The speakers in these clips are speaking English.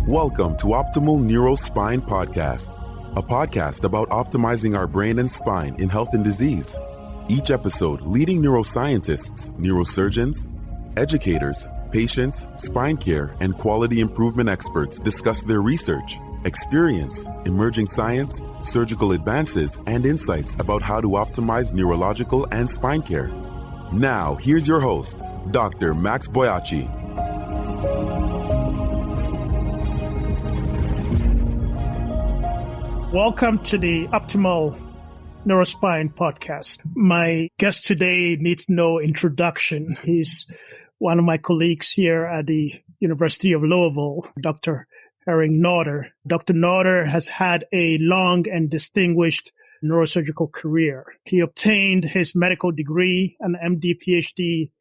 Welcome to Optimal Neurospine Podcast, a podcast about optimizing our brain and spine in health and disease. Each episode, leading neuroscientists, neurosurgeons, educators, patients, spine care, and quality improvement experts discuss their research, experience, emerging science, surgical advances, and insights about how to optimize neurological and spine care. Now, here's your host, Dr. Max Boyachi. Welcome to the Optimal Neurospine Podcast. My guest today needs no introduction. He's one of my colleagues here at the University of Louisville, Dr. Haring Nauta. Dr. Nauta has had a long and distinguished neurosurgical career. He obtained his medical degree, an MD PhD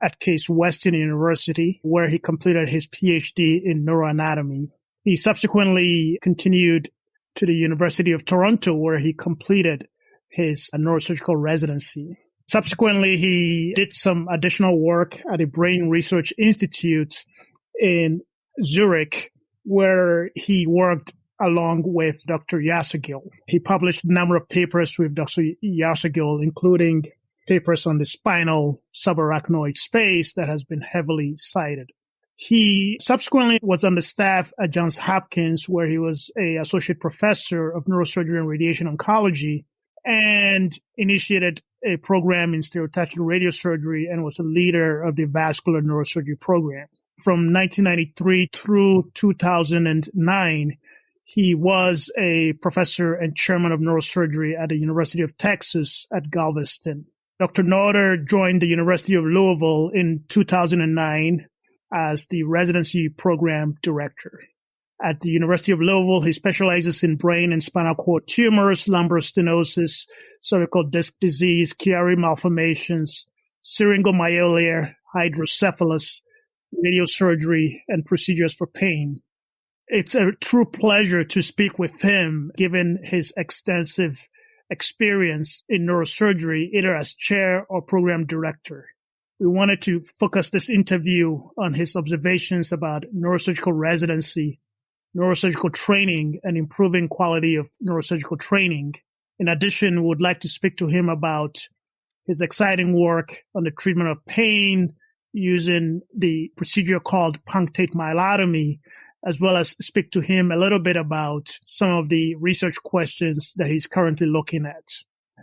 at Case Western University, where he completed his PhD in neuroanatomy. He subsequently continued to the University of Toronto, where he completed his neurosurgical residency. Subsequently, he did some additional work at the Brain Research Institute in Zurich, where he worked along with Dr. Yasagil. He published a number of papers with Dr. Yasagil, including papers on the spinal subarachnoid space that has been heavily cited. He subsequently was on the staff at Johns Hopkins, where he was an associate professor of neurosurgery and radiation oncology, and initiated a program in stereotactic radiosurgery and was a leader of the vascular neurosurgery program. From 1993 through 2009, he was a professor and chairman of neurosurgery at the University of Texas at Galveston. Dr. Nauta joined the University of Louisville in 2009 as the residency program director. At the University of Louisville, he specializes in brain and spinal cord tumors, lumbar stenosis, cervical disc disease, Chiari malformations, syringomyelia, hydrocephalus, radiosurgery, and procedures for pain. It's a true pleasure to speak with him, given his extensive experience in neurosurgery, either as chair or program director. We wanted to focus this interview on his observations about neurosurgical residency, neurosurgical training, and improving quality of neurosurgical training. In addition, we would like to speak to him about his exciting work on the treatment of pain using the procedure called punctate myelotomy, as well as speak to him a little bit about some of the research questions that he's currently looking at.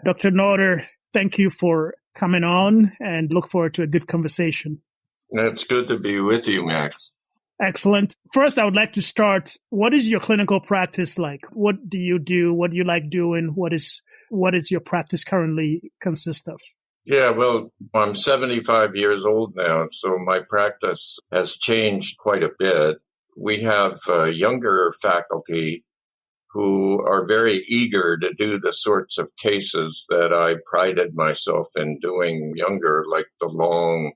Dr. Nauta, thank you for coming on, and look forward to a good conversation. It's good to be with you, Max. Excellent. First, I would like to start. What is your clinical practice like? What do you do? What do you like doing? What is your practice currently consist of? Yeah, well, I'm 75 years old now, so my practice has changed quite a bit. We have younger faculty who are very eager to do the sorts of cases that I prided myself in doing younger, like the long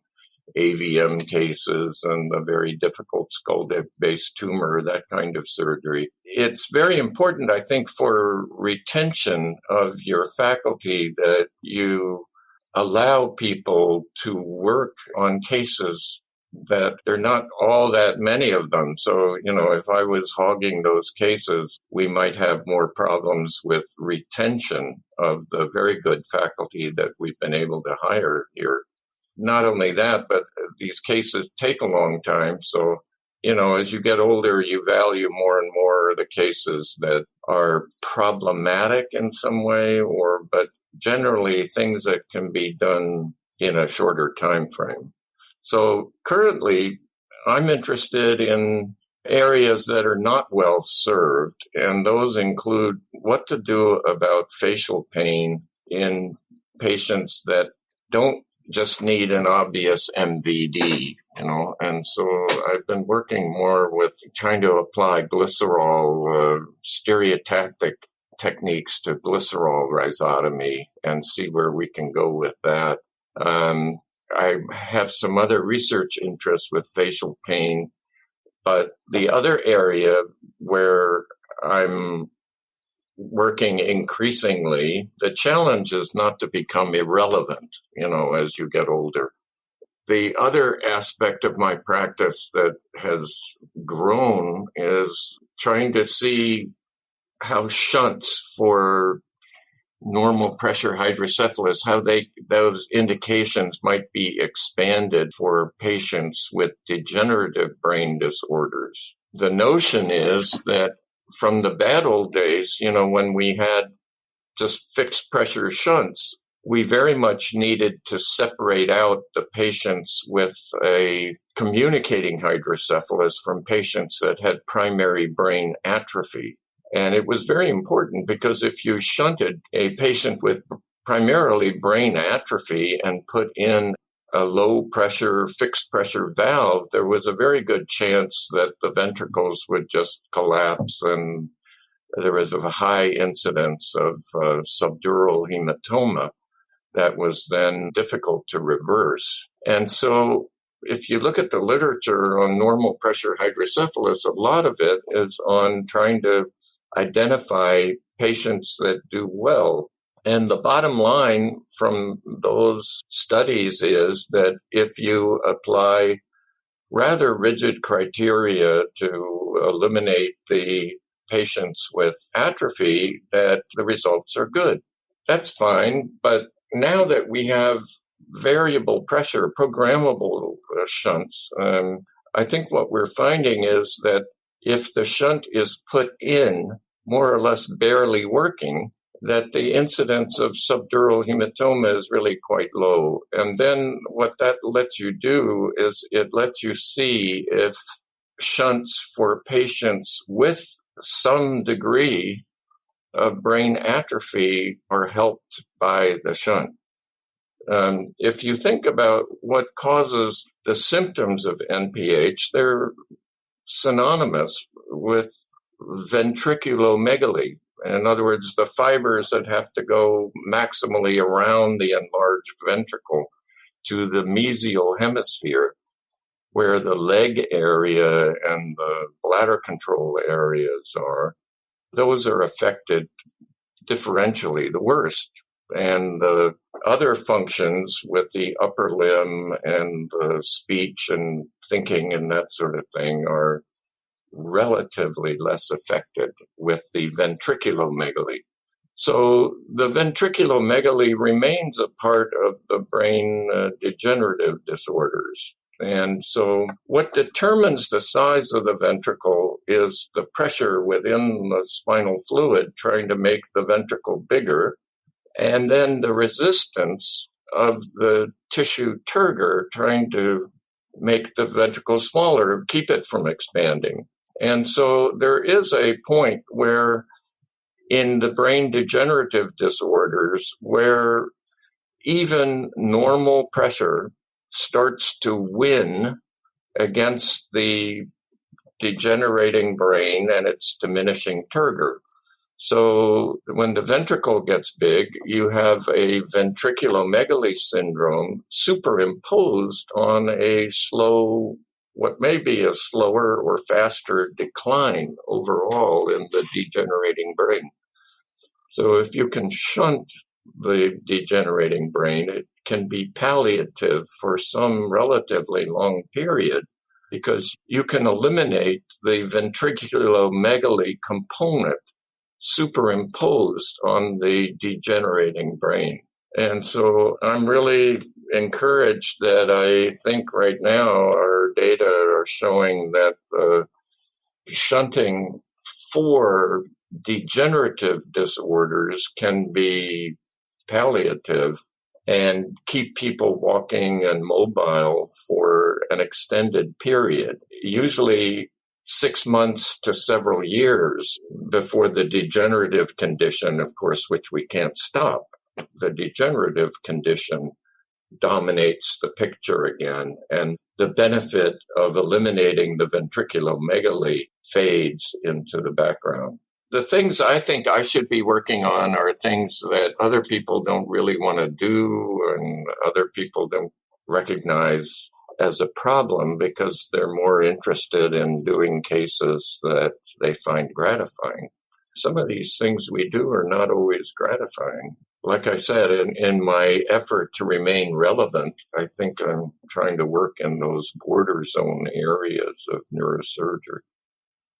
AVM cases and the very difficult skull-based tumor, that kind of surgery. It's very important, I think, for retention of your faculty that you allow people to work on cases that there are not all that many of them. So, if I was hogging those cases, we might have more problems with retention of the very good faculty that we've been able to hire here. Not only that, but these cases take a long time. So, as you get older, you value more and more the cases that are problematic in some way, but generally things that can be done in a shorter time frame. So currently, I'm interested in areas that are not well served, and those include what to do about facial pain in patients that don't just need an obvious MVD, and so I've been working more with trying to apply glycerol, stereotactic techniques to glycerol rhizotomy and see where we can go with that. I have some other research interests with facial pain, but the other area where I'm working increasingly, the challenge is not to become irrelevant, as you get older. The other aspect of my practice that has grown is trying to see how shunts for normal pressure hydrocephalus, how those indications might be expanded for patients with degenerative brain disorders. The notion is that from the bad old days, when we had just fixed pressure shunts, we very much needed to separate out the patients with a communicating hydrocephalus from patients that had primary brain atrophy. And it was very important because if you shunted a patient with primarily brain atrophy and put in a low pressure, fixed pressure valve, there was a very good chance that the ventricles would just collapse, and there was a high incidence of subdural hematoma that was then difficult to reverse. And so if you look at the literature on normal pressure hydrocephalus, a lot of it is on trying to identify patients that do well. And the bottom line from those studies is that if you apply rather rigid criteria to eliminate the patients with atrophy, that the results are good. That's fine, but now that we have variable pressure, programmable shunts, I think what we're finding is that if the shunt is put in more or less barely working, that the incidence of subdural hematoma is really quite low. And then what that lets you do is it lets you see if shunts for patients with some degree of brain atrophy are helped by the shunt. If you think about what causes the symptoms of NPH, they're synonymous with ventriculomegaly. In other words, the fibers that have to go maximally around the enlarged ventricle to the mesial hemisphere, where the leg area and the bladder control areas are, those are affected differentially the worst. And the other functions with the upper limb and speech and thinking and that sort of thing are relatively less affected with the ventriculomegaly. So the ventriculomegaly remains a part of the brain degenerative disorders. And so what determines the size of the ventricle is the pressure within the spinal fluid trying to make the ventricle bigger, and then the resistance of the tissue turgor trying to make the ventricle smaller, keep it from expanding. And so there is a point where in the brain degenerative disorders where even normal pressure starts to win against the degenerating brain and its diminishing turgor. So when the ventricle gets big, you have a ventriculomegaly syndrome superimposed on a slow, what may be a slower or faster decline overall in the degenerating brain. So if you can shunt the degenerating brain, it can be palliative for some relatively long period because you can eliminate the ventriculomegaly component superimposed on the degenerating brain. And so I'm really encouraged that I think right now our data are showing that shunting for degenerative disorders can be palliative and keep people walking and mobile for an extended period, usually 6 months to several years before the degenerative condition, of course, which we can't stop. The degenerative condition dominates the picture again, and the benefit of eliminating the ventriculomegaly fades into the background. The things I think I should be working on are things that other people don't really want to do and other people don't recognize as a problem because they're more interested in doing cases that they find gratifying. Some of these things we do are not always gratifying. like I said, in my effort to remain relevant, I think I'm trying to work in those border zone areas of neurosurgery.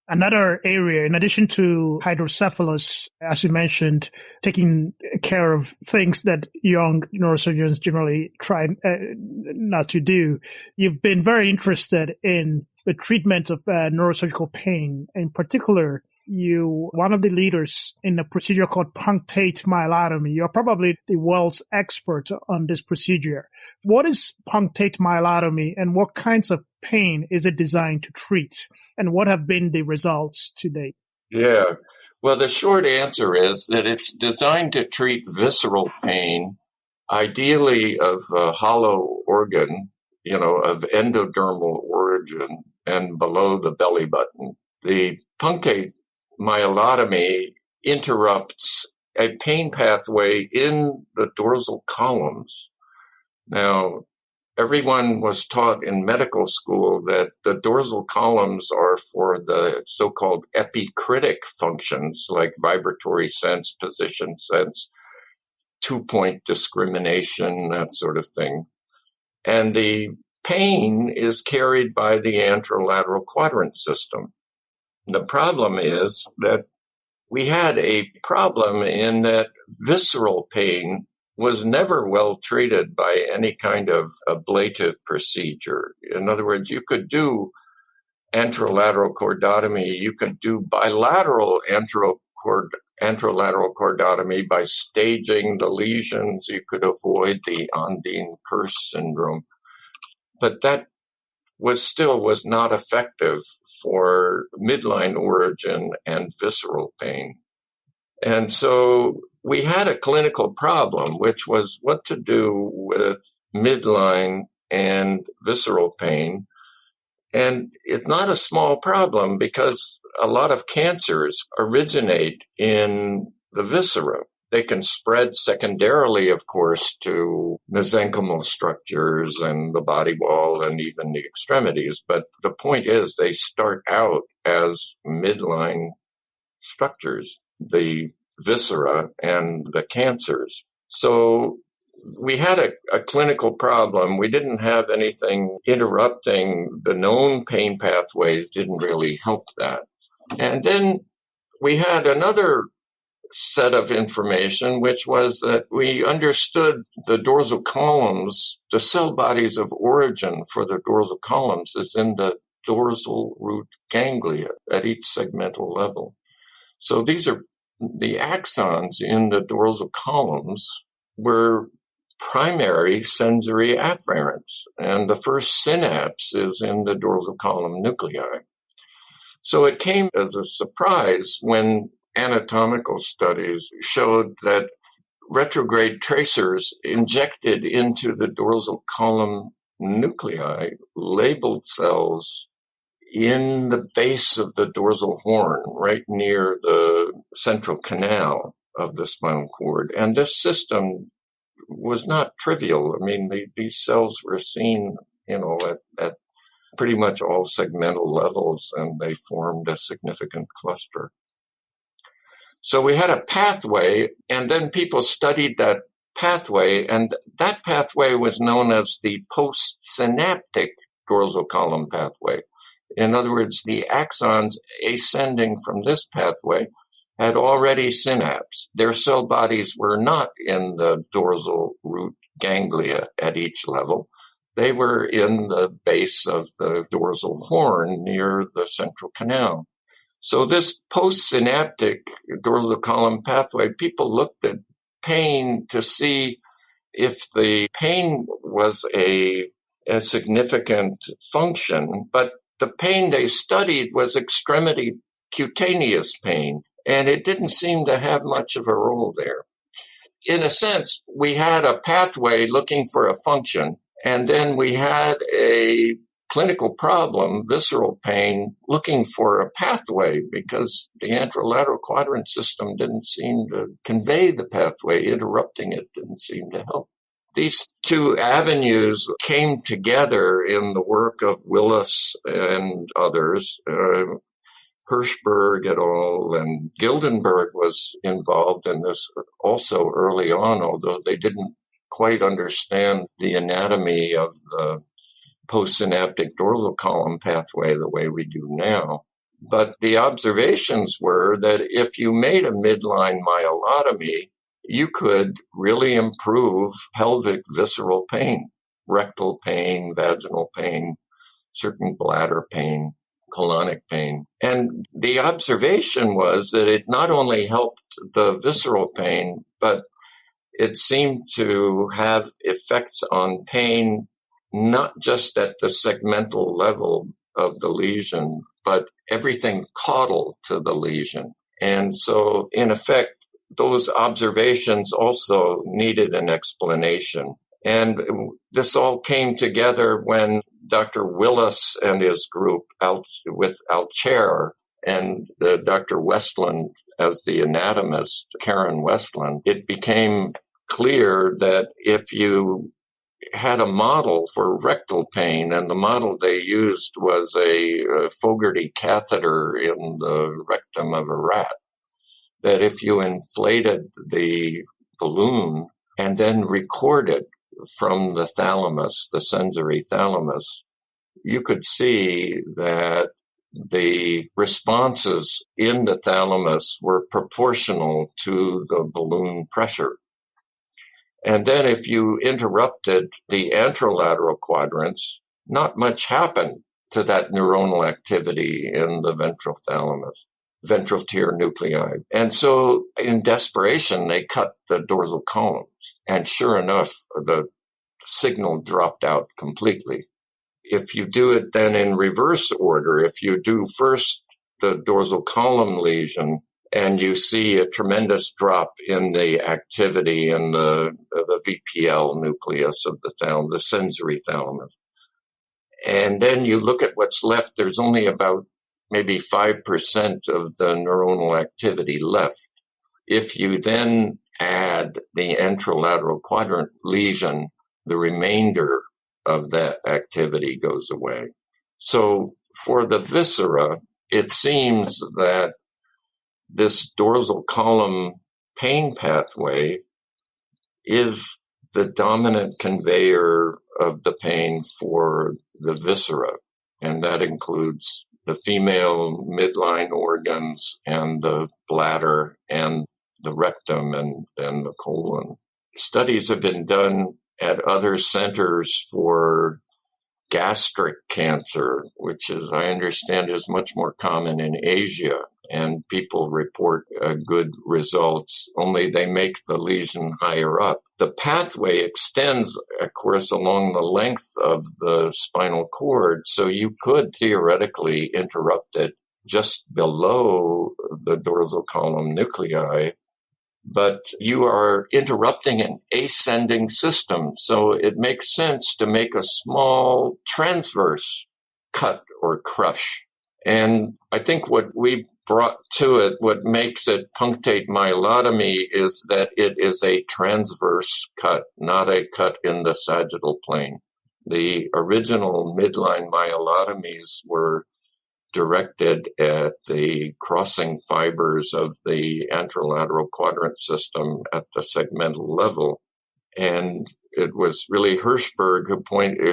Another area, in addition to hydrocephalus, as you mentioned, taking care of things that young neurosurgeons generally try not to do, you've been very interested in the treatment of neurosurgical pain. In particular, you one of the leaders in a procedure called punctate myelotomy. You're probably the world's expert on this procedure. What is punctate myelotomy, and what kinds of pain is it designed to treat? And what have been the results to date? Yeah. Well, the short answer is that it's designed to treat visceral pain, ideally of a hollow organ, of endodermal origin and below the belly button. The punctate myelotomy interrupts a pain pathway in the dorsal columns. Now, everyone was taught in medical school that the dorsal columns are for the so-called epicritic functions like vibratory sense, position sense, 2-point discrimination, that sort of thing. And the pain is carried by the anterolateral quadrant system. The problem is that we had a problem in that visceral pain was never well treated by any kind of ablative procedure. In other words, you could do anterolateral cordotomy, you could do bilateral anterolateral cordotomy by staging the lesions, you could avoid the Ondine-Kearse syndrome. But that was not effective for midline origin and visceral pain. And so we had a clinical problem, which was what to do with midline and visceral pain. And it's not a small problem because a lot of cancers originate in the viscera. They can spread secondarily, of course, to mesenchymal structures and the body wall and even the extremities. But the point is they start out as midline structures, the viscera and the cancers. So we had a clinical problem. We didn't have anything interrupting the known pain pathways, didn't really help that. And then we had another set of information, which was that we understood the dorsal columns, the cell bodies of origin for the dorsal columns is in the dorsal root ganglia at each segmental level. So these are the axons in the dorsal columns were primary sensory afferents, and the first synapse is in the dorsal column nuclei. So it came as a surprise when anatomical studies showed that retrograde tracers injected into the dorsal column nuclei labeled cells in the base of the dorsal horn, right near the central canal of the spinal cord. And this system was not trivial. I mean, these cells were seen, at pretty much all segmental levels, and they formed a significant cluster. So we had a pathway, and then people studied that pathway, and that pathway was known as the postsynaptic dorsal column pathway. In other words, the axons ascending from this pathway had already synapsed. Their cell bodies were not in the dorsal root ganglia at each level. They were in the base of the dorsal horn near the central canal. So this postsynaptic dorsal column pathway, people looked at pain to see if the pain was a significant function, but the pain they studied was extremity cutaneous pain, and it didn't seem to have much of a role there. In a sense, we had a pathway looking for a function, and then we had a clinical problem, visceral pain, looking for a pathway because the anterolateral quadrant system didn't seem to convey the pathway. Interrupting it didn't seem to help. These two avenues came together in the work of Willis and others, Hirschberg et al. And Gildenberg was involved in this also early on, although they didn't quite understand the anatomy of the postsynaptic dorsal column pathway the way we do now. But the observations were that if you made a midline myelotomy, you could really improve pelvic visceral pain, rectal pain, vaginal pain, certain bladder pain, colonic pain. And the observation was that it not only helped the visceral pain, but it seemed to have effects on pain, not just at the segmental level of the lesion, but everything caudal to the lesion. And so, in effect, those observations also needed an explanation. And this all came together when Dr. Willis and his group with Alchair and Dr. Westland as the anatomist, Karen Westland, it became clear that if you had a model for rectal pain, and the model they used was a Fogarty catheter in the rectum of a rat, that if you inflated the balloon and then recorded from the thalamus, the sensory thalamus, you could see that the responses in the thalamus were proportional to the balloon pressure. And then if you interrupted the anterolateral quadrants, not much happened to that neuronal activity in the ventral thalamus, ventral tear nuclei. And so in desperation, they cut the dorsal columns. And sure enough, the signal dropped out completely. If you do it then in reverse order, if you do first the dorsal column lesion, and you see a tremendous drop in the activity in the VPL nucleus of the thalamus, the sensory thalamus. And then you look at what's left, there's only about maybe 5% of the neuronal activity left. If you then add the anterolateral quadrant lesion, the remainder of that activity goes away. So for the viscera, it seems that this dorsal column pain pathway is the dominant conveyor of the pain for the viscera. And that includes the female midline organs and the bladder and the rectum and the colon. Studies have been done at other centers for gastric cancer, which is, I understand, is much more common in Asia. And people report good results, only they make the lesion higher up. The pathway extends, of course, along the length of the spinal cord, so you could theoretically interrupt it just below the dorsal column nuclei, but you are interrupting an ascending system, so it makes sense to make a small transverse cut or crush. And I think what we brought to it, what makes it punctate myelotomy, is that it is a transverse cut, not a cut in the sagittal plane. The original midline myelotomies were directed at the crossing fibers of the anterolateral quadrant system at the segmental level. And it was really Hirschberg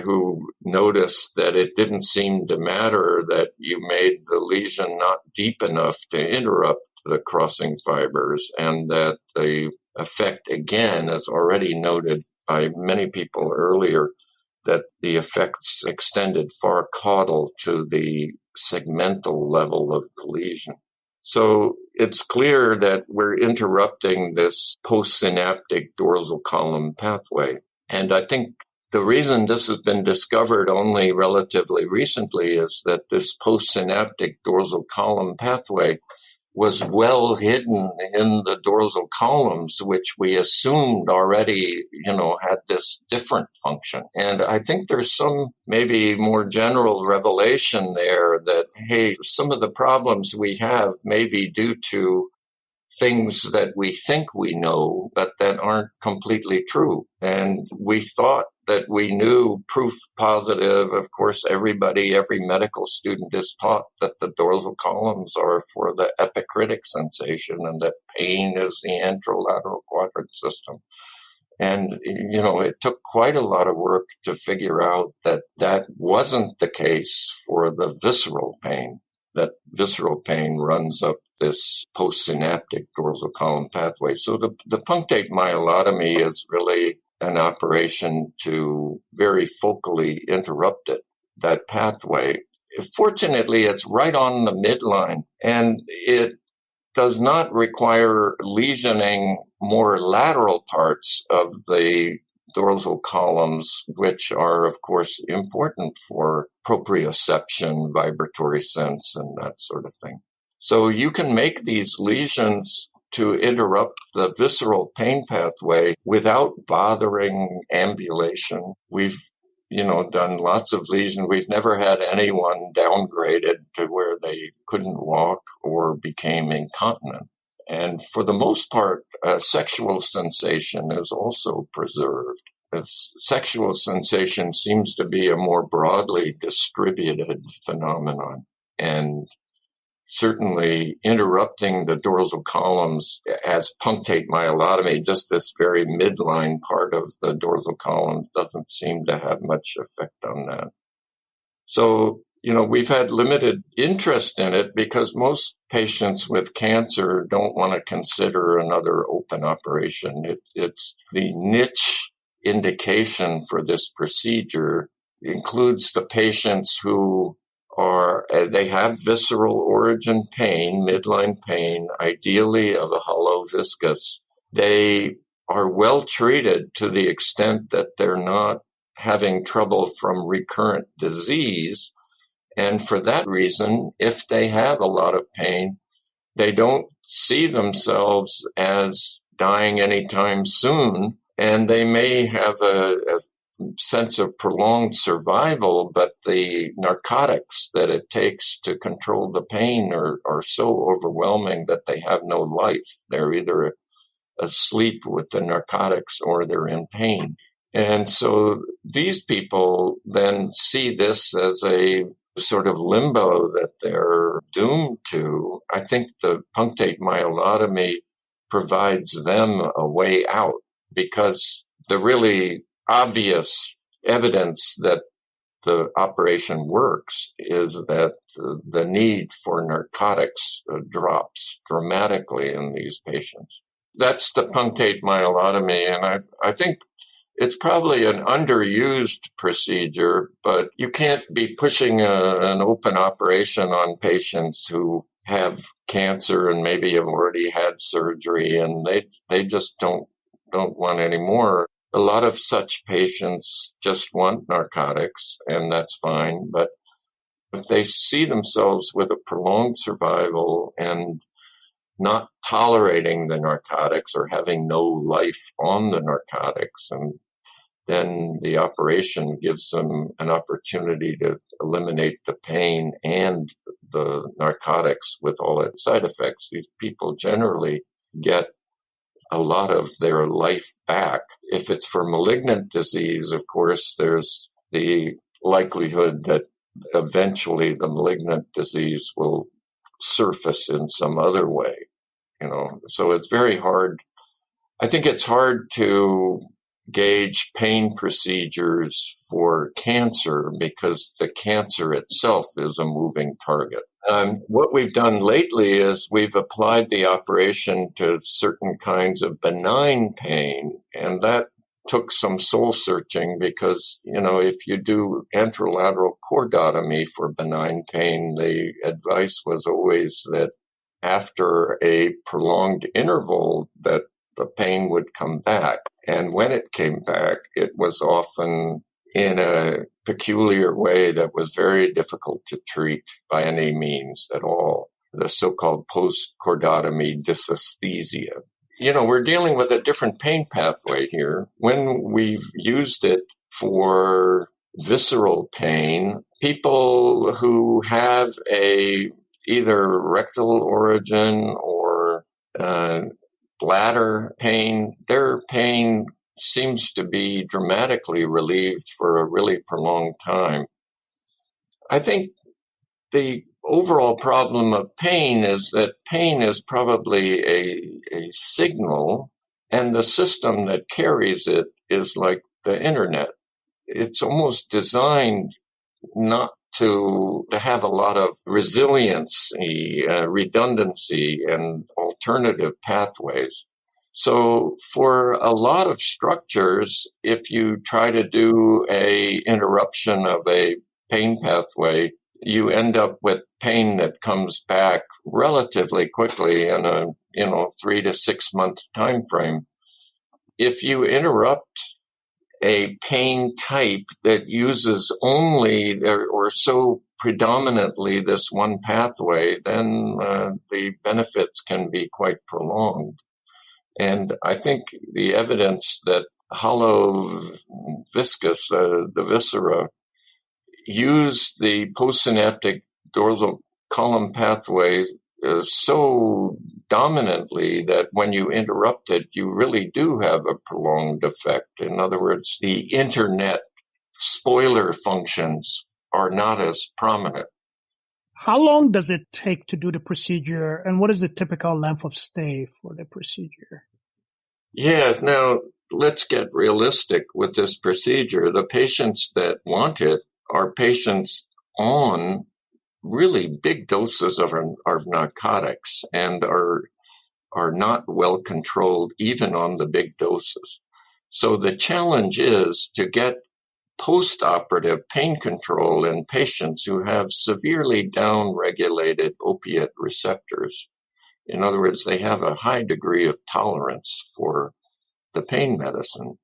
who noticed that it didn't seem to matter that you made the lesion not deep enough to interrupt the crossing fibers, and that the effect, again, as already noted by many people earlier, that the effects extended far caudal to the segmental level of the lesion. So it's clear that we're interrupting this postsynaptic dorsal column pathway. And I think the reason this has been discovered only relatively recently is that this postsynaptic dorsal column pathway was well hidden in the dorsal columns, which we assumed already, had this different function. And I think there's some maybe more general revelation there that, hey, some of the problems we have may be due to things that we think we know, but that aren't completely true. And we thought that we knew proof positive. Of course, every medical student is taught that the dorsal columns are for the epicritic sensation and that pain is the anterolateral quadrant system. And, it took quite a lot of work to figure out that that wasn't the case for the visceral pain. That visceral pain runs up this postsynaptic dorsal column pathway. So the punctate myelotomy is really an operation to very focally interrupt that pathway. Fortunately, it's right on the midline, and it does not require lesioning more lateral parts of the dorsal columns, which are, of course, important for proprioception, vibratory sense, and that sort of thing. So you can make these lesions to interrupt the visceral pain pathway without bothering ambulation. We've done lots of lesions. We've never had anyone downgraded to where they couldn't walk or became incontinent. And for the most part, sexual sensation is also preserved. Sexual sensation seems to be a more broadly distributed phenomenon. And certainly interrupting the dorsal columns as punctate myelotomy, just this very midline part of the dorsal column, doesn't seem to have much effect on that. So, we've had limited interest in it because most patients with cancer don't want to consider another open operation. It's the niche indication for this procedure includes the patients who they have visceral origin pain, midline pain, ideally of a hollow viscus. They are well treated to the extent that they're not having trouble from recurrent disease. And for that reason, if they have a lot of pain, they don't see themselves as dying anytime soon. And they may have a sense of prolonged survival, but the narcotics that it takes to control the pain are so overwhelming that they have no life. They're either asleep with the narcotics or they're in pain. And so these people then see this as a sort of limbo that they're doomed to. I think the punctate myelotomy provides them a way out because the really obvious evidence that the operation works is that the need for narcotics drops dramatically in these patients. That's the punctate myelotomy, and I think it's probably an underused procedure, but you can't be pushing an open operation on patients who have cancer and maybe have already had surgery, and they just don't want any more. A lot of such patients just want narcotics, and that's fine. But if they see themselves with a prolonged survival and not tolerating the narcotics or having no life on the narcotics, and then the operation gives them an opportunity to eliminate the pain and the narcotics with all its side effects. These people generally get a lot of their life back. If it's for malignant disease, of course, there's the likelihood that eventually the malignant disease will surface in some other way, So it's very hard. I think it's hard to gauge pain procedures for cancer because the cancer itself is a moving target. What we've done lately is we've applied the operation to certain kinds of benign pain, and that took some soul searching because, if you do anterolateral chordotomy for benign pain, the advice was always that after a prolonged interval that the pain would come back. And when it came back, it was often in a peculiar way that was very difficult to treat by any means at all, the so-called post-chordotomy dysesthesia. We're dealing with a different pain pathway here. When we've used it for visceral pain, people who have either rectal origin or bladder pain, their pain seems to be dramatically relieved for a really prolonged time. I think the overall problem of pain is that pain is probably a signal, and the system that carries it is like the internet. It's almost designed not to have a lot of resiliency, redundancy, and alternative pathways. So for a lot of structures, if you try to do a interruption of a pain pathway, you end up with pain that comes back relatively quickly in a 3 to 6 month time frame. If you interrupt a pain type that uses only or so predominantly this one pathway, then the benefits can be quite prolonged. And I think the evidence that hollow viscus, the viscera, use the postsynaptic dorsal column pathway so dominantly that when you interrupt it, you really do have a prolonged effect. In other words, the internet spoiler functions are not as prominent. How long does it take to do the procedure, and what is the typical length of stay for the procedure? Yes, now let's get realistic with this procedure. The patients that want it are patients on really big doses of narcotics and are not well controlled even on the big doses. So the challenge is to get post-operative pain control in patients who have severely down-regulated opiate receptors. In other words, they have a high degree of tolerance for the pain medicine.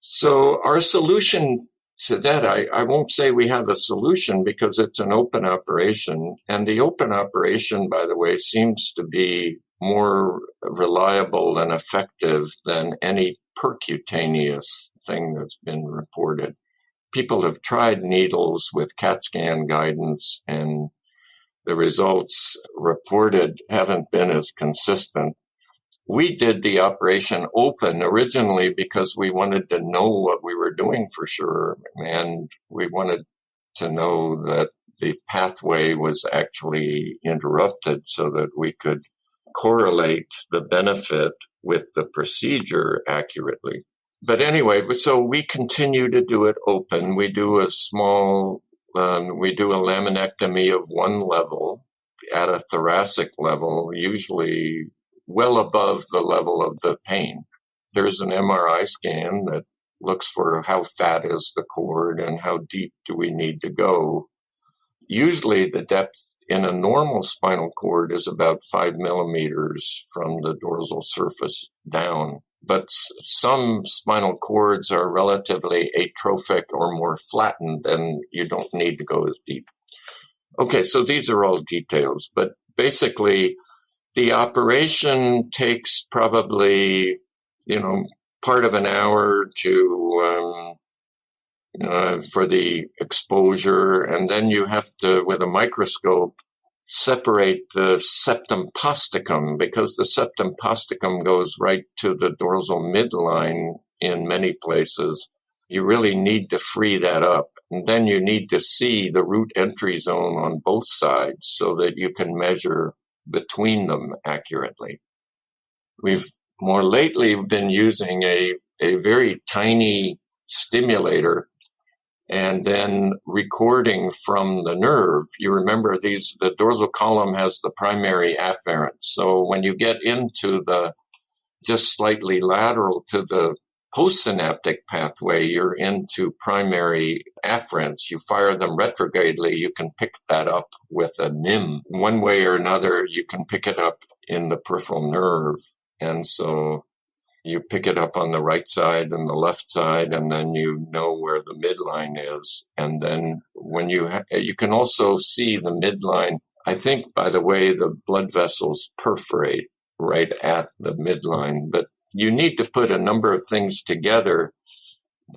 So our solution to that, I won't say we have a solution because it's an open operation. And the open operation, by the way, seems to be more reliable and effective than any percutaneous thing that's been reported. People have tried needles with CAT scan guidance, and the results reported haven't been as consistent. We did the operation open originally because we wanted to know what we were doing for sure, and we wanted to know that the pathway was actually interrupted so that we could correlate the benefit with the procedure accurately. But anyway, so we continue to do it open. We do a laminectomy of one level at a thoracic level, usually well above the level of the pain. There's an MRI scan that looks for how fat is the cord and how deep do we need to go. Usually the depth in a normal spinal cord is about 5 millimeters from the dorsal surface down. But some spinal cords are relatively atrophic or more flattened, and you don't need to go as deep. Okay, so these are all details, but basically the operation takes probably, part of an hour to for the exposure, and then you have to, with a microscope, separate the septum posticum, because the septum posticum goes right to the dorsal midline in many places. You really need to free that up. And then you need to see the root entry zone on both sides so that you can measure between them accurately. We've more lately been using a very tiny stimulator and then recording from the nerve. You remember the dorsal column has the primary afferent. So when you get into the just slightly lateral to the postsynaptic pathway, you're into primary afferents. You fire them retrogradely, you can pick that up with a NIM. One way or another, you can pick it up in the peripheral nerve. And so you pick it up on the right side and the left side, and then you know where the midline is. And then when you can also see the midline, I think, by the way, the blood vessels perforate right at the midline. But you need to put a number of things together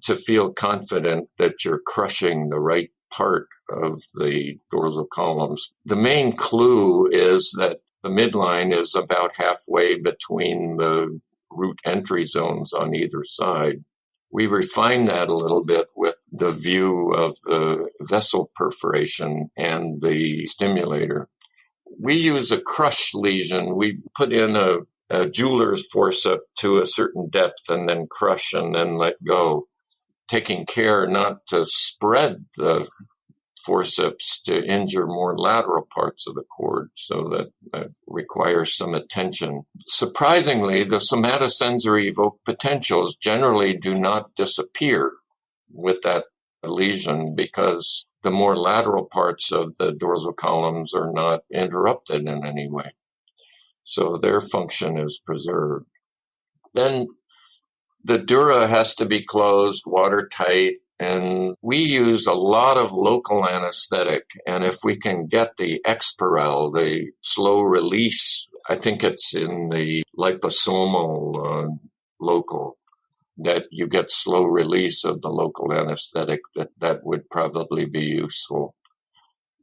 to feel confident that you're crushing the right part of the dorsal columns. The main clue is that The midline is about halfway between the root entry zones on either side. We refine that a little bit with the view of the vessel perforation and the stimulator. We use a crush lesion. We put in a jeweler's forceps to a certain depth and then crush and then let go, taking care not to spread the forceps to injure more lateral parts of the cord, so that requires some attention. Surprisingly, the somatosensory evoked potentials generally do not disappear with that lesion because the more lateral parts of the dorsal columns are not interrupted in any way. So their function is preserved. Then the dura has to be closed, watertight, and we use a lot of local anesthetic. And if we can get the Exparel, the slow release, I think it's in the liposomal local, that you get slow release of the local anesthetic, that would probably be useful.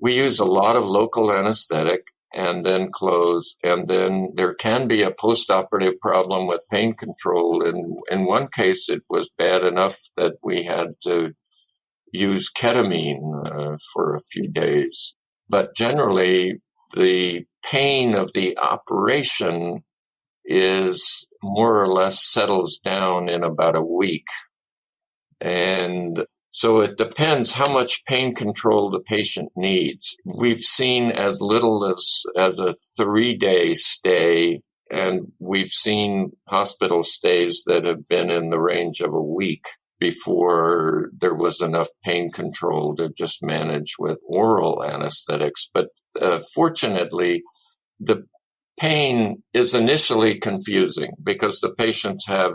We use a lot of local anesthetic and then close. And then there can be a postoperative problem with pain control. And in one case, it was bad enough that we had to use ketamine for a few days. But generally, the pain of the operation is more or less settles down in about a week. And so it depends how much pain control the patient needs. We've seen as little as a 3-day stay, and we've seen hospital stays that have been in the range of a week before there was enough pain control to just manage with oral anesthetics. But fortunately, the pain is initially confusing because the patients have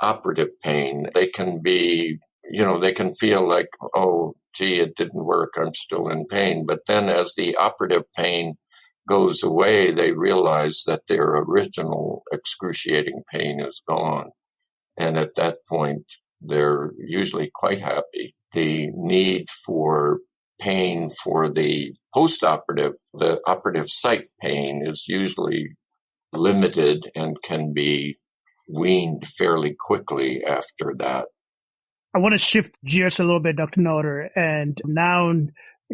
operative pain. They can be, they can feel like, oh, gee, it didn't work, I'm still in pain. But then as the operative pain goes away, they realize that their original excruciating pain is gone. And at that point, they're usually quite happy. The need for pain for the post-operative, the operative site pain is usually limited and can be weaned fairly quickly after that. I want to shift gears a little bit, Dr. Nauta, and now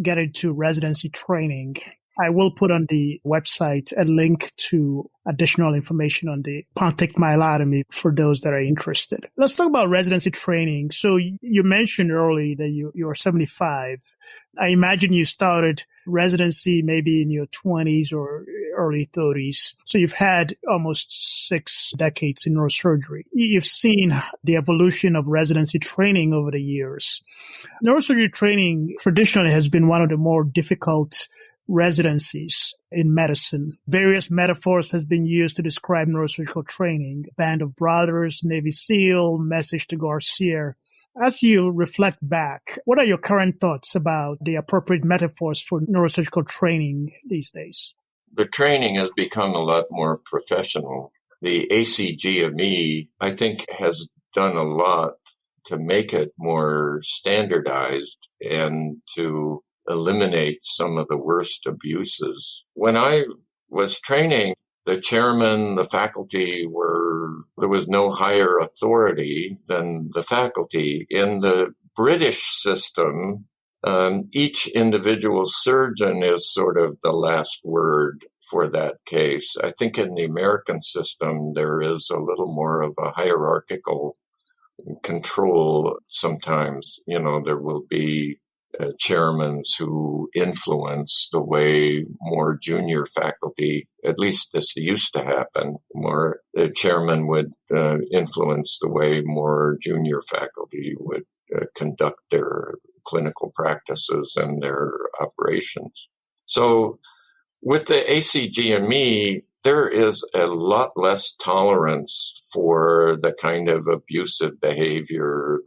get into residency training. I will put on the website a link to additional information on the punctate myelotomy for those that are interested. Let's talk about residency training. So you mentioned earlier that you are 75. I imagine you started residency maybe in your 20s or early 30s. So you've had almost 6 decades in neurosurgery. You've seen the evolution of residency training over the years. Neurosurgery training traditionally has been one of the more difficult residencies in medicine. Various metaphors has been used to describe neurosurgical training. Band of Brothers, Navy SEAL, Message to Garcia. As you reflect back, what are your current thoughts about the appropriate metaphors for neurosurgical training these days? The training has become a lot more professional. The ACGME, I think, has done a lot to make it more standardized and to eliminate some of the worst abuses. When I was training, the chairman, the faculty there was no higher authority than the faculty. In the British system, each individual surgeon is sort of the last word for that case. I think in the American system, there is a little more of a hierarchical control. Sometimes, there will be chairmen who influence the way more junior faculty, at least this used to happen, the chairman would influence the way more junior faculty would conduct their clinical practices and their operations. So with the ACGME, there is a lot less tolerance for the kind of abusive behavior,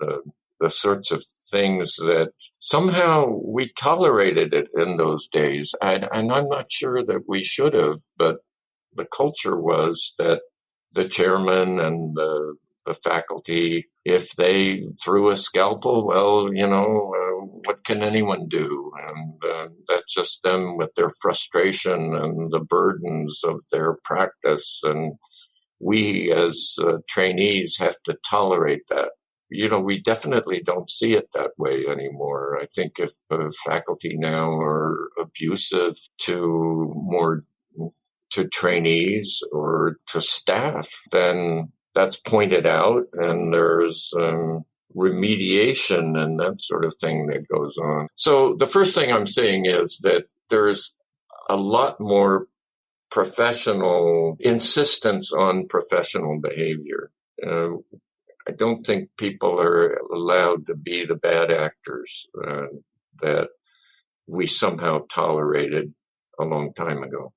the sorts of things that somehow we tolerated it in those days. And I'm not sure that we should have, but the culture was that the chairman and the faculty, if they threw a scalpel, well, what can anyone do? And that's just them with their frustration and the burdens of their practice. And we as trainees have to tolerate that. We definitely don't see it that way anymore. I think if faculty now are abusive to trainees or to staff, then that's pointed out, and there's remediation and that sort of thing that goes on. So the first thing I'm saying is that there's a lot more professional insistence on professional behavior. I don't think people are allowed to be the bad actors that we somehow tolerated a long time ago.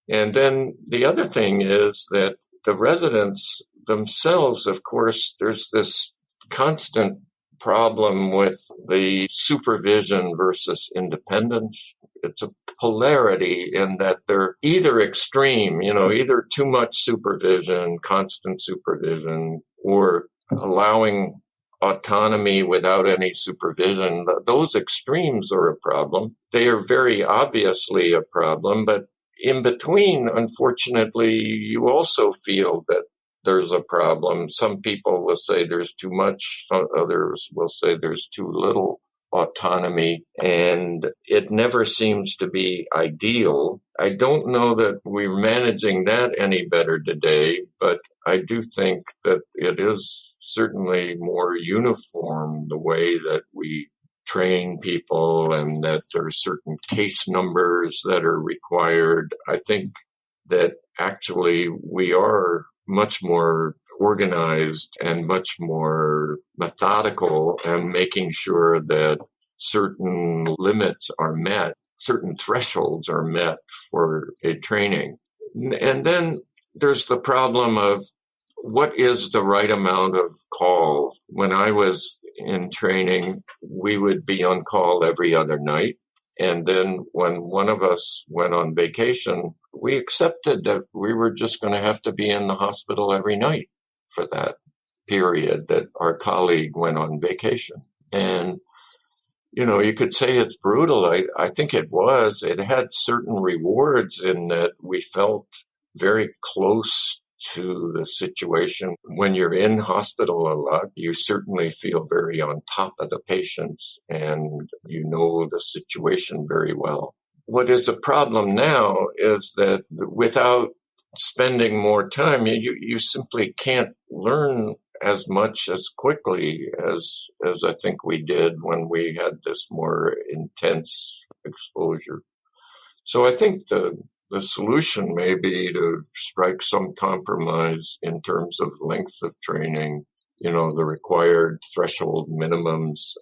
And then the other thing is that the residents themselves, of course, there's this constant problem with the supervision versus independence. It's a polarity in that they're either extreme, either too much supervision, constant supervision, or allowing autonomy without any supervision. Those extremes are a problem. They are very obviously a problem, but in between, unfortunately, you also feel that there's a problem. Some people will say there's too much. Some others will say there's too little autonomy, and it never seems to be ideal. I don't know that we're managing that any better today, but I do think that it is certainly more uniform the way that we train people and that there are certain case numbers that are required. I think that actually we are much more organized and much more methodical and making sure that certain limits are met, certain thresholds are met for a training. And then there's the problem of what is the right amount of call. When I was in training, we would be on call every other night. And then when one of us went on vacation, we accepted that we were just going to have to be in the hospital every night for that period that our colleague went on vacation. And, you could say it's brutal. I think it was. It had certain rewards in that we felt very close to the situation. When you're in hospital a lot, you certainly feel very on top of the patients and you know the situation very well. What is a problem now is that without spending more time, you simply can't learn as much as quickly as I think we did when we had this more intense exposure. So I think the solution may be to strike some compromise in terms of length of training, the required threshold minimums.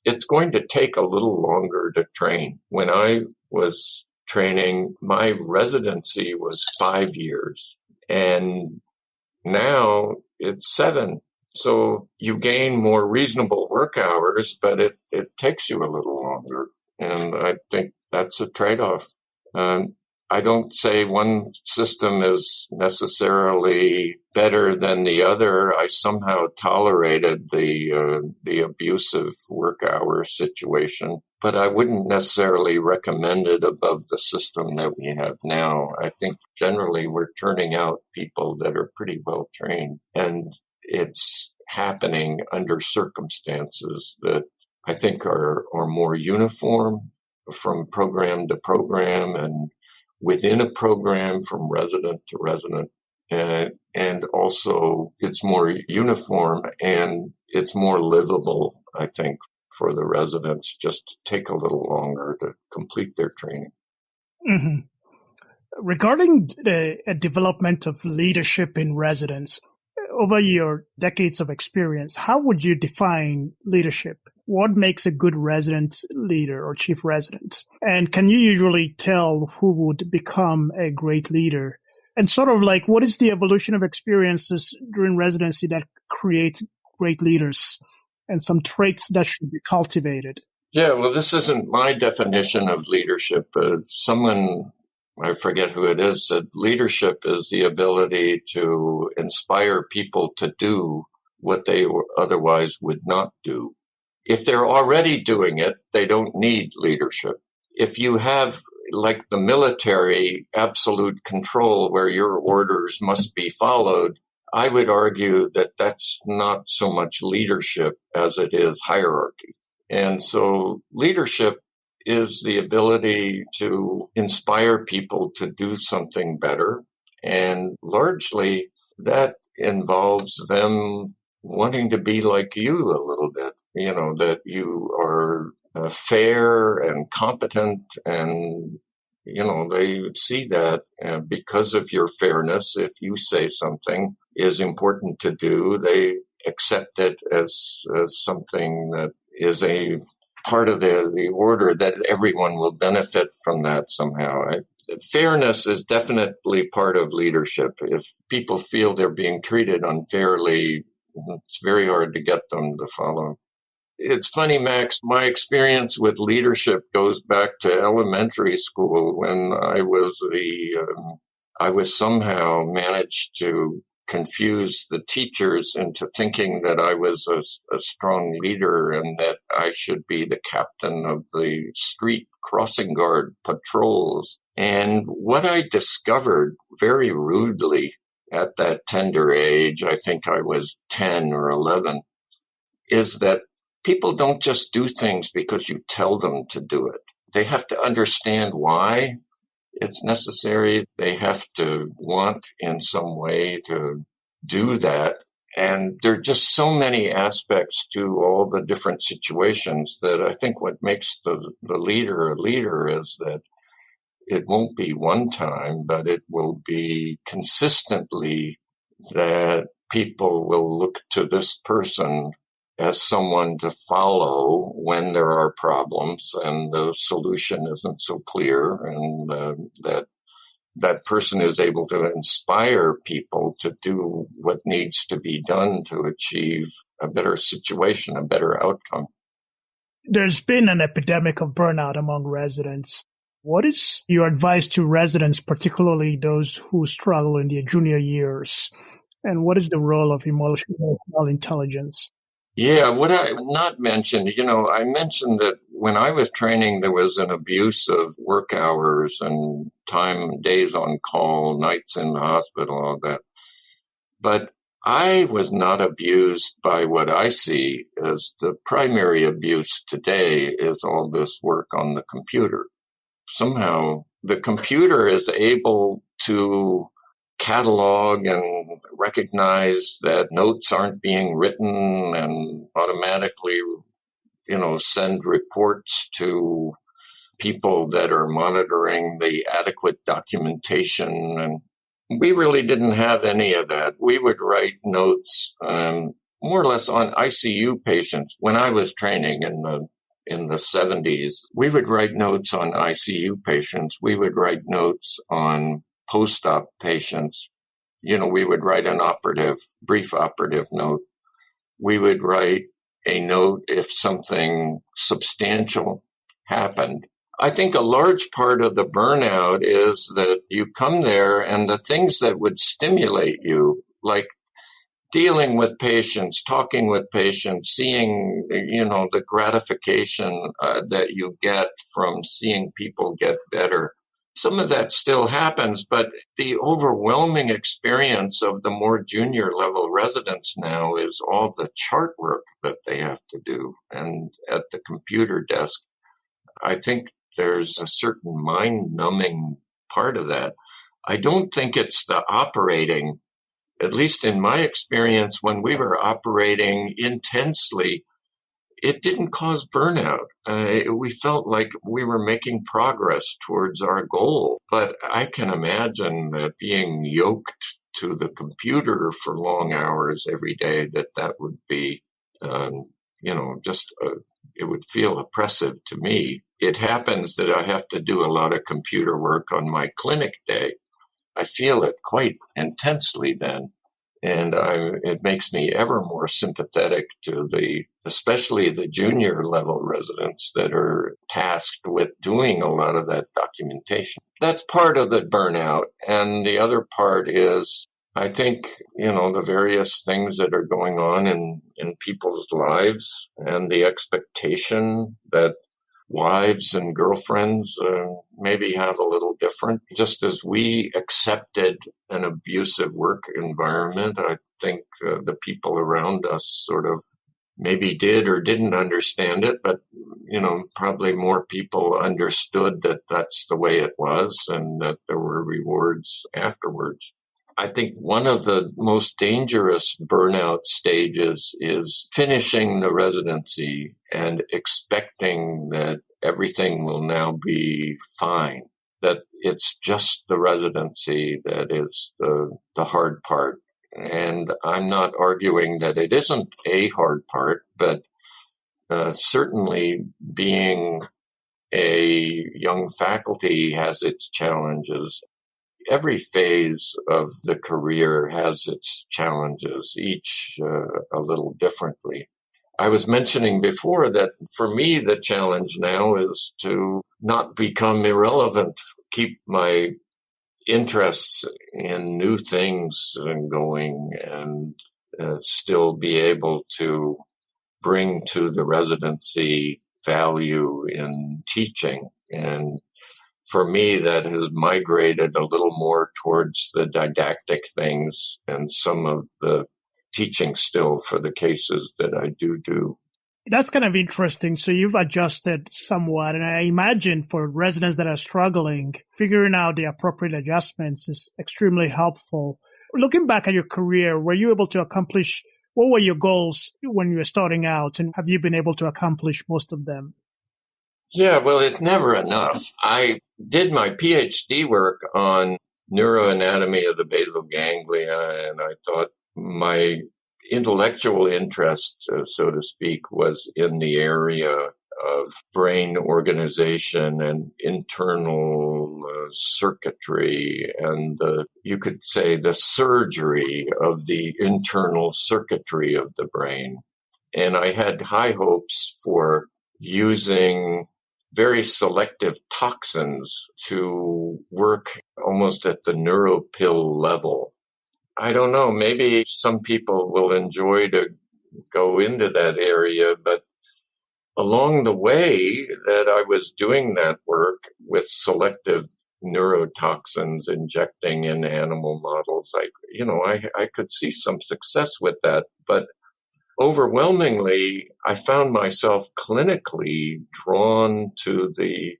It's going to take a little longer to train. When I was training, my residency was 5 years, and now it's 7. So you gain more reasonable work hours, but it takes you a little longer. And I think that's a trade-off. I don't say one system is necessarily better than the other. I somehow tolerated the abusive work hour situation, but I wouldn't necessarily recommend it above the system that we have now. I think generally we're turning out people that are pretty well trained, and it's happening under circumstances that I think are more uniform from program to program and within a program from resident to resident. And also it's more uniform and it's more livable, I think, for the residents, just to take a little longer to complete their training. Mm-hmm. Regarding the development of leadership in residence, over your decades of experience, how would you define leadership? What makes a good resident leader or chief resident? And can you usually tell who would become a great leader? And sort of like, what is the evolution of experiences during residency that create great leaders and some traits that should be cultivated? Yeah, well, this isn't my definition of leadership. Someone, I forget who it is, said leadership is the ability to inspire people to do what they otherwise would not do. If they're already doing it, they don't need leadership. If you have, like the military, absolute control where your orders must be followed, I would argue that that's not so much leadership as it is hierarchy. And so leadership is the ability to inspire people to do something better. And largely that involves them wanting to be like you a little bit, that you are fair and competent, and they see that because of your fairness. If you say something is important to do, they accept it as something that is a part of the order, that everyone will benefit from that somehow. Fairness is definitely part of leadership. If people feel they're being treated unfairly, it's very hard to get them to follow. It's funny, Max, my experience with leadership goes back to elementary school when I was somehow managed to confuse the teachers into thinking that I was a strong leader and that I should be the captain of the street crossing guard patrols. And what I discovered very rudely at that tender age, I think I was 10 or 11, is that people don't just do things because you tell them to do it. They have to understand why it's necessary. They have to want in some way to do that. And there are just so many aspects to all the different situations that I think what makes the leader a leader is that it won't be one time, but it will be consistently that people will look to this person as someone to follow when there are problems and the solution isn't so clear, and that person is able to inspire people to do what needs to be done to achieve a better situation, a better outcome. There's been an epidemic of burnout among residents. What is your advice to residents, particularly those who struggle in their junior years? And what is the role of emotional intelligence? Yeah, what I not mentioned, I mentioned that when I was training, there was an abuse of work hours and days on call, nights in the hospital, all that. But I was not abused by what I see as the primary abuse today is all this work on the computer. Somehow the computer is able to catalog and recognize that notes aren't being written and automatically, send reports to people that are monitoring the adequate documentation. And we really didn't have any of that. We would write notes more or less on ICU patients. When I was training in the 70s, we would write notes on ICU patients. We would write notes on post-op patients. We would write an brief operative note. We would write a note if something substantial happened. I think a large part of the burnout is that you come there and the things that would stimulate you, like dealing with patients, talking with patients, seeing, the gratification that you get from seeing people get better. Some of that still happens, but the overwhelming experience of the more junior level residents now is all the chart work that they have to do. And at the computer desk, I think there's a certain mind-numbing part of that. I don't think it's the operating. At least in my experience, when we were operating intensely, it didn't cause burnout. We felt like we were making progress towards our goal. But I can imagine that being yoked to the computer for long hours every day, that would be, it would feel oppressive to me. It happens that I have to do a lot of computer work on my clinic day. I feel it quite intensely then. And it makes me ever more sympathetic to especially the junior level residents that are tasked with doing a lot of that documentation. That's part of the burnout. And the other part is I think, the various things that are going on in people's lives and the expectation that wives and girlfriends maybe have a little different. Just as we accepted an abusive work environment, I think the people around us sort of maybe did or didn't understand it, but, probably more people understood that that's the way it was and that there were rewards afterwards. I think one of the most dangerous burnout stages is finishing the residency and expecting that everything will now be fine, that it's just the residency that is the hard part. And I'm not arguing that it isn't a hard part, but certainly being a young faculty has its challenges. Every phase of the career has its challenges, each a little differently. I was mentioning before that for me, the challenge now is to not become irrelevant, keep my interests in new things going, and still be able to bring to the residency value in teaching. And for me, that has migrated a little more towards the didactic things and some of the teaching still for the cases that I do. That's kind of interesting. So you've adjusted somewhat. And I imagine for residents that are struggling, figuring out the appropriate adjustments is extremely helpful. Looking back at your career, were you able to accomplish, what were your goals when you were starting out? And have you been able to accomplish most of them? Yeah, well, it's never enough. I did my PhD work on neuroanatomy of the basal ganglia, and I thought my intellectual interest, so to speak, was in the area of brain organization and internal circuitry and you could say the surgery of the internal circuitry of the brain. And I had high hopes for using very selective toxins to work almost at the neuropill level. I don't know, maybe some people will enjoy to go into that area, but along the way that I was doing that work with selective neurotoxins injecting in animal models, I could see some success with that, but overwhelmingly, I found myself clinically drawn to the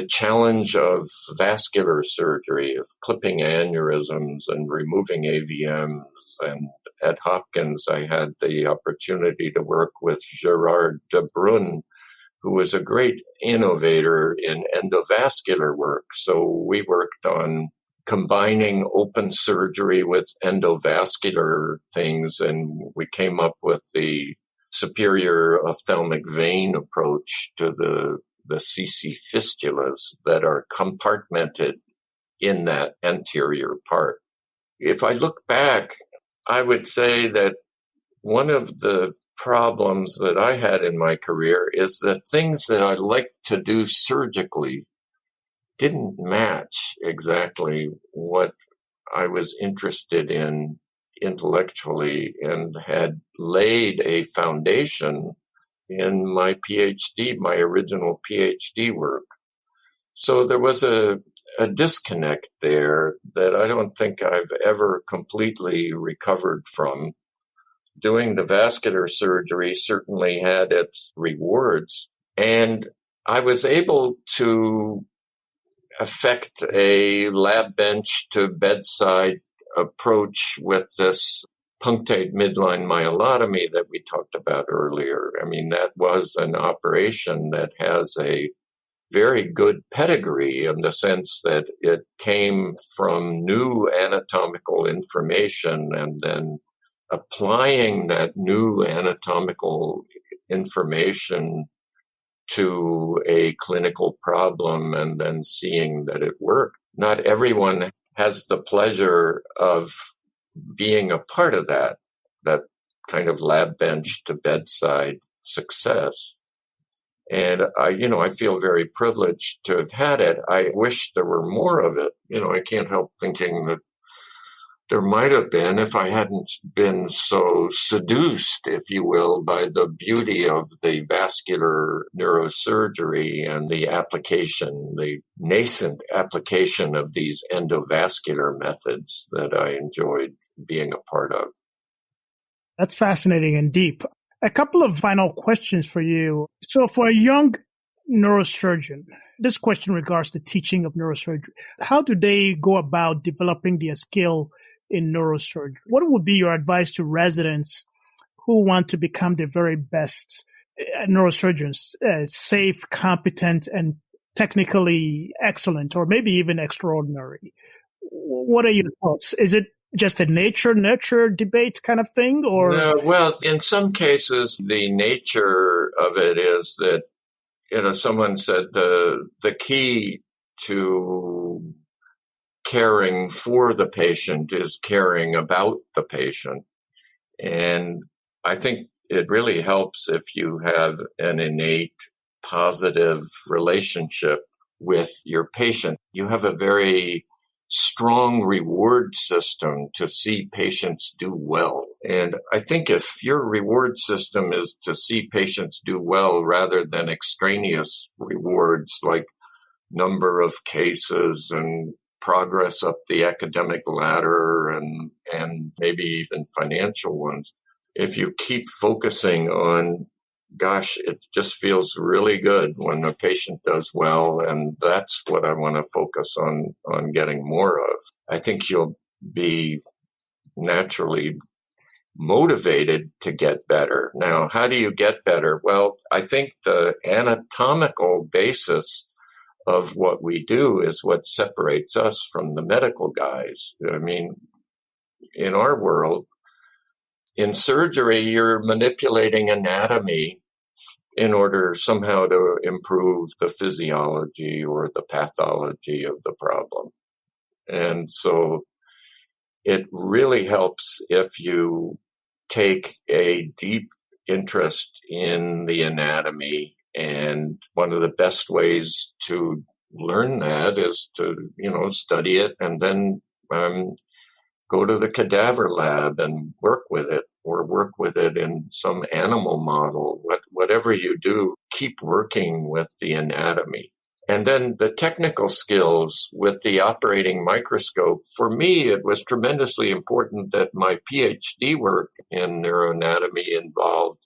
challenge of vascular surgery, of clipping aneurysms and removing AVMs. And at Hopkins, I had the opportunity to work with Gerard de Brun, who was a great innovator in endovascular work. So we worked on combining open surgery with endovascular things, and we came up with the superior ophthalmic vein approach to the CC fistulas that are compartmented in that anterior part. If I look back, I would say that one of the problems that I had in my career is the things that I liked to do surgically didn't match exactly what I was interested in intellectually, and had laid a foundation in my PhD, my original PhD work. So there was a disconnect there that I don't think I've ever completely recovered from. Doing the vascular surgery certainly had its rewards, and I was able to affect a lab bench to bedside approach with this punctate midline myelotomy that we talked about earlier. I mean, that was an operation that has a very good pedigree in the sense that it came from new anatomical information and then applying that new anatomical information to a clinical problem and then seeing that it worked. Not everyone has the pleasure of being a part of that kind of lab bench to bedside success. And I feel very privileged to have had it. I wish there were more of it. I can't help thinking that there might have been if I hadn't been so seduced, if you will, by the beauty of the vascular neurosurgery and the application, the nascent application of these endovascular methods that I enjoyed being a part of. That's fascinating and deep. A couple of final questions for you. So for a young neurosurgeon, this question regards the teaching of neurosurgery. How do they go about developing their skill in neurosurgery? What would be your advice to residents who want to become the very best neurosurgeons, safe, competent, and technically excellent, or maybe even extraordinary? What are your thoughts? Is it just a nature-nurture debate kind of thing? Or No, well, in some cases, the nature of it is that, someone said the key to caring for the patient is caring about the patient. And I think it really helps if you have an innate positive relationship with your patient. You have a very strong reward system to see patients do well. And I think if your reward system is to see patients do well rather than extraneous rewards like number of cases and progress up the academic ladder and maybe even financial ones, if you keep focusing on, gosh, it just feels really good when a patient does well, and that's what I want to focus on getting more of, I think you'll be naturally motivated to get better. Now, how do you get better? Well, I think the anatomical basis of what we do is what separates us from the medical guys. I mean, in our world, in surgery, you're manipulating anatomy in order somehow to improve the physiology or the pathology of the problem. And so it really helps if you take a deep interest in the anatomy. And one of the best ways to learn that is to, study it and then go to the cadaver lab and work with it, or work with it in some animal model. Whatever you do, keep working with the anatomy. And then the technical skills with the operating microscope. For me, it was tremendously important that my PhD work in neuroanatomy involved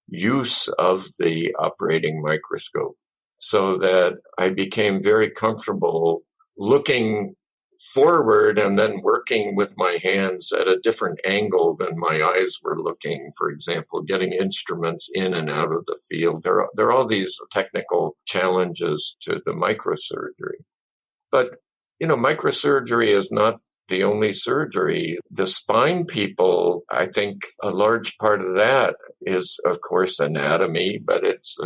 use of the operating microscope, so that I became very comfortable looking forward and then working with my hands at a different angle than my eyes were looking. For example, getting instruments in and out of the field. There are all these technical challenges to the microsurgery. But, microsurgery is not the only surgery. The spine people, I think a large part of that is, of course, anatomy, but it's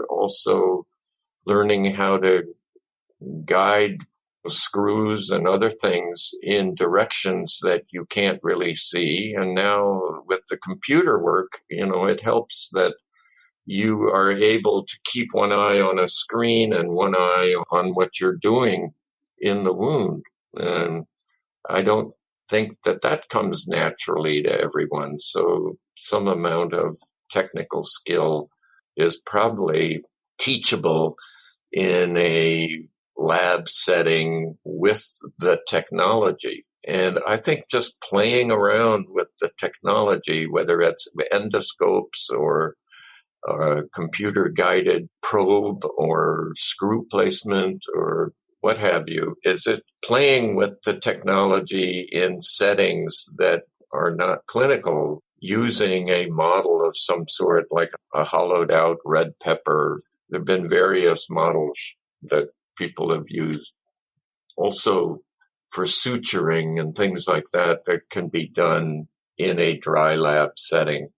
also learning how to guide screws and other things in directions that you can't really see. And now with the computer work, it helps that you are able to keep one eye on a screen and one eye on what you're doing in the wound. And I don't think that comes naturally to everyone. So some amount of technical skill is probably teachable in a lab setting with the technology. And I think just playing around with the technology, whether it's endoscopes or computer-guided probe or screw placement or what have you, is it playing with the technology in settings that are not clinical, using a model of some sort, like a hollowed out red pepper. There have been various models that people have used also for suturing and things like that can be done in a dry lab setting.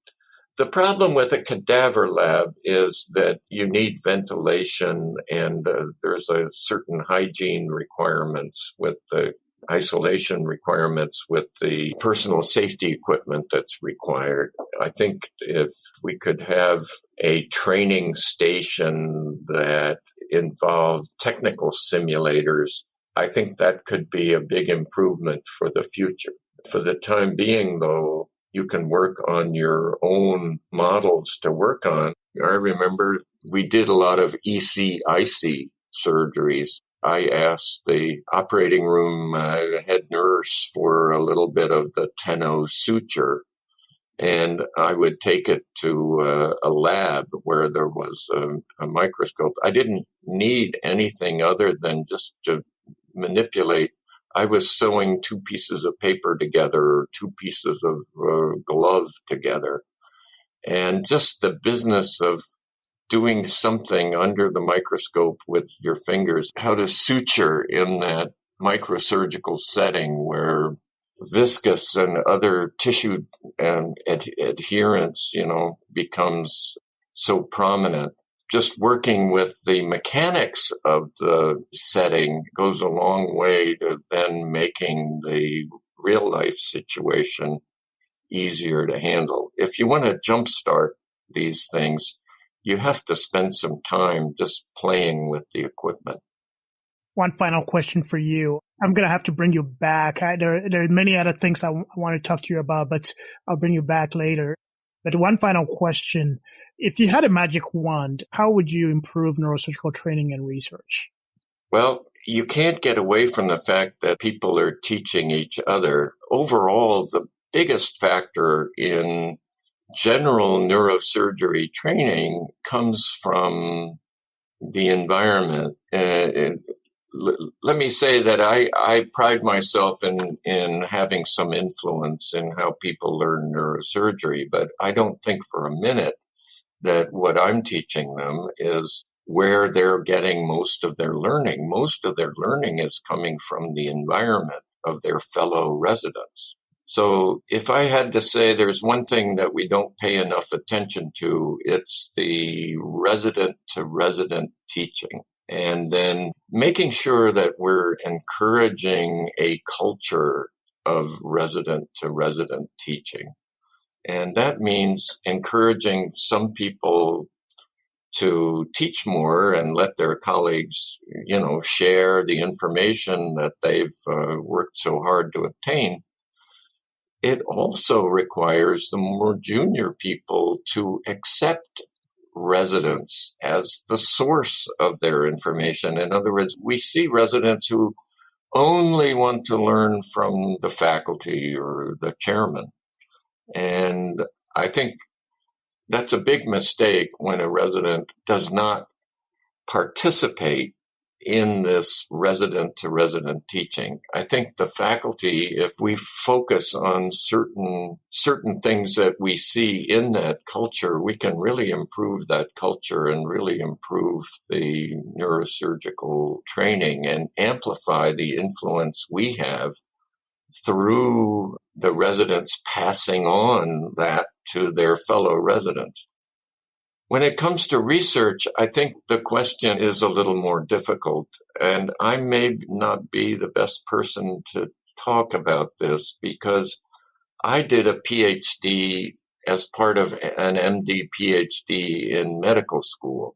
The problem with a cadaver lab is that you need ventilation, and there's a certain hygiene requirements with the isolation requirements with the personal safety equipment that's required. I think if we could have a training station that involved technical simulators, I think that could be a big improvement for the future. For the time being, though, you can work on your own models to work on. I remember we did a lot of EC-IC surgeries. I asked the operating room head nurse for a little bit of the Tenno suture, and I would take it to a lab where there was a microscope. I didn't need anything other than just to manipulate. I was sewing two pieces of paper together, or two pieces of glove together. And just the business of doing something under the microscope with your fingers, how to suture in that microsurgical setting where viscous and other tissue and adherence, becomes so prominent. Just working with the mechanics of the setting goes a long way to then making the real life situation easier to handle. If you want to jumpstart these things, you have to spend some time just playing with the equipment. One final question for you. I'm going to have to bring you back. There are many other things I want to talk to you about, but I'll bring you back later. But one final question. If you had a magic wand, how would you improve neurosurgical training and research? Well, you can't get away from the fact that people are teaching each other. Overall, the biggest factor in general neurosurgery training comes from the environment. Let me say that I pride myself in having some influence in how people learn neurosurgery, but I don't think for a minute that what I'm teaching them is where they're getting most of their learning. Most of their learning is coming from the environment of their fellow residents. So if I had to say there's one thing that we don't pay enough attention to, it's the resident-to-resident teaching. And then making sure that we're encouraging a culture of resident-to-resident teaching. And that means encouraging some people to teach more and let their colleagues, share the information that they've worked so hard to obtain. It also requires the more junior people to accept residents as the source of their information. In other words, we see residents who only want to learn from the faculty or the chairman. And I think that's a big mistake when a resident does not participate in this resident-to-resident teaching. I think the faculty, if we focus on certain things that we see in that culture, we can really improve that culture and really improve the neurosurgical training and amplify the influence we have through the residents passing on that to their fellow residents. When it comes to research, I think the question is a little more difficult, and I may not be the best person to talk about this because I did a PhD as part of an MD PhD in medical school.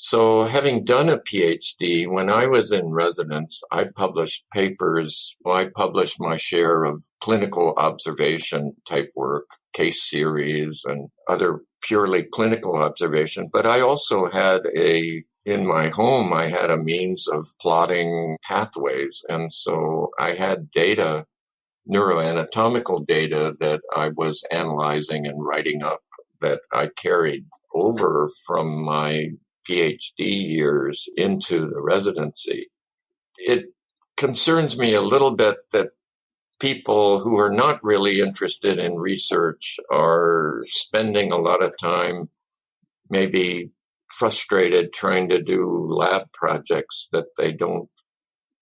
So having done a PhD, when I was in residence, I published papers. I published my share of clinical observation type work, case series, and other purely clinical observation. But I also had in my home, I had a means of plotting pathways. And so I had data, neuroanatomical data that I was analyzing and writing up that I carried over from my PhD years into the residency. It concerns me a little bit that people who are not really interested in research are spending a lot of time maybe frustrated trying to do lab projects that they don't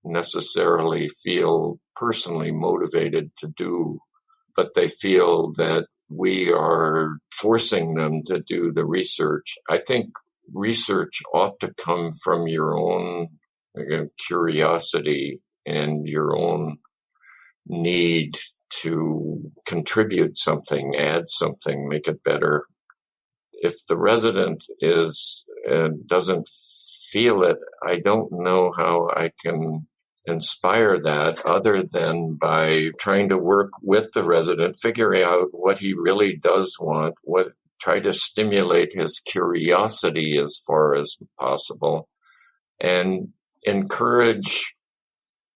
necessarily feel personally motivated to do, but they feel that we are forcing them to do the research. I think research ought to come from your own curiosity and your own need to contribute something, add something, make it better. If the resident doesn't feel it, I don't know how I can inspire that other than by trying to work with the resident, figuring out what he really does want, try to stimulate his curiosity as far as possible, and encourage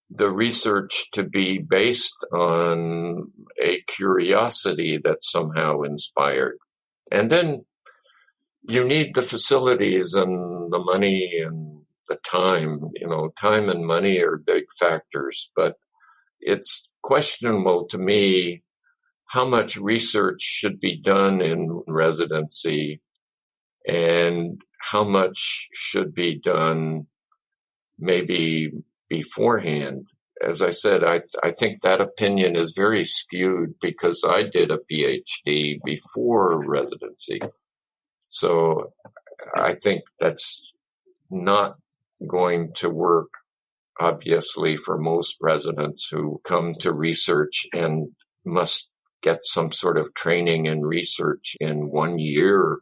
the research to be based on a curiosity that's somehow inspired. And then you need the facilities and the money and the time. Time and money are big factors, but it's questionable to me how much research should be done in residency and how much should be done maybe beforehand. As I said, I think that opinion is very skewed because I did a PhD before residency. So I think that's not going to work, obviously, for most residents who come to research and must get some sort of training in research in 1 year.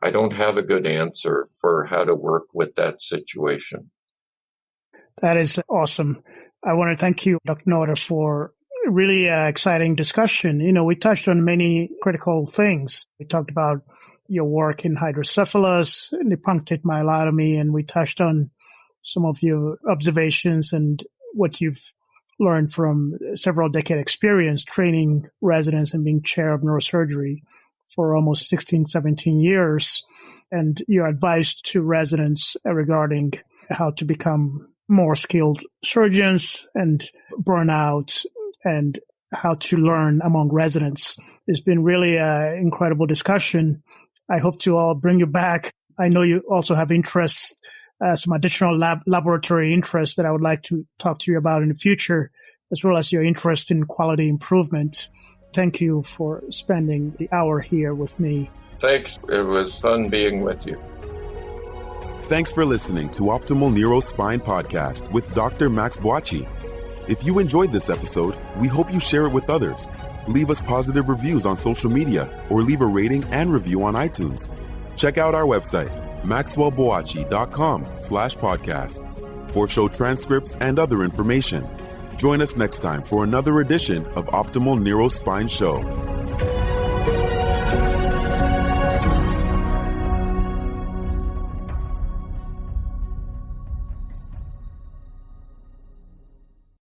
I don't have a good answer for how to work with that situation. That is awesome. I want to thank you, Dr. Nauta, for a really exciting discussion. We touched on many critical things. We talked about your work in hydrocephalus, in the punctate myelotomy, and we touched on some of your observations and what you've learned from several decade experience training residents and being chair of neurosurgery for almost 16, 17 years, and your advice to residents regarding how to become more skilled surgeons and burnout and how to learn among residents. It's been really an incredible discussion. I hope to all bring you back. I know you also have interests, some additional laboratory interests that I would like to talk to you about in the future, as well as your interest in quality improvement. Thank you for spending the hour here with me. Thanks. It was fun being with you. Thanks for listening to Optimal Neurospine Podcast with Dr. Max Boakye. If you enjoyed this episode, we hope you share it with others. Leave us positive reviews on social media or leave a rating and review on iTunes. Check out our website, maxwellboakye.com/podcasts for show transcripts and other information. Join us next time for another edition of Optimal Neurospine Show.